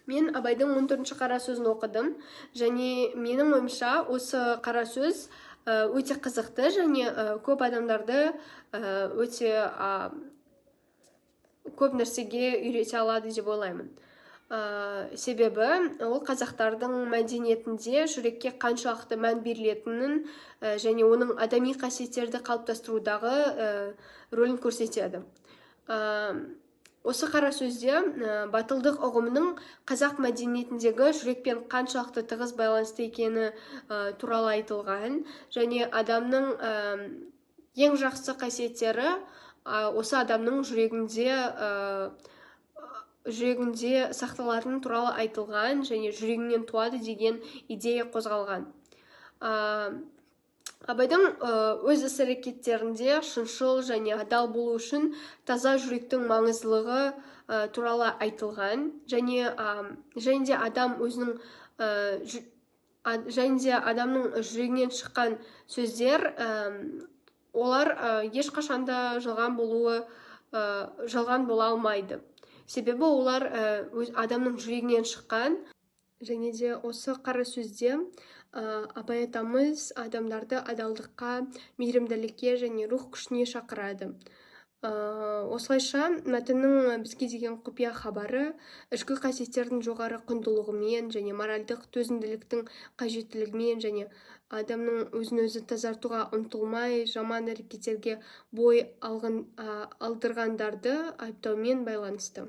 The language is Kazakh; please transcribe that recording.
Мен Абайдың 14-ші қара сөзін оқыдым, және менің ойымша осы қара сөз өте қызықты, және көп адамдарды өте көп нәрсеге үйрете алады деп ойлаймын. Себебі ол қазақтардың мәдениетінде жүрекке қаншалықты мән берілетінін және оның адами қасиеттерді қалыптастырудағы рөлін көрсетеді. Осы қара сөзде батылдық ұғымының қазақ мәдениетіндегі жүрекпен қаншалықты тығыз байланысты екені туралы айтылған, және адамның ең жақсы қасиеттері осы адамның жүрегінде сақталатын туралы айтылған, және жүрегінен туады деген идея қозғалған. Абайдың өз іс-әрекеттерінде шыншыл және адал болу үшін таза жүректің маңыздылығы туралы айтылған, және де адамның жүрегінен шыққан сөздер олар ешқашанда жалған бола алмайды. Себебі олар адамның жүрегінен шыққан. Және де осы қара сөзде Абай атамыз адамдарды адалдыққа, мейірімділікке және рух күшіне шақырады. Осылайша мәтіннің бізге деген құпия хабары ішкі қасиеттердің жоғары құндылығымен және моральдық төзімділіктің қажеттілігімен, және адамның өзін-өзі тазартуға ұмтылмай жаман әрекеттерге бой алдырғандарды айыптаумен байланысты.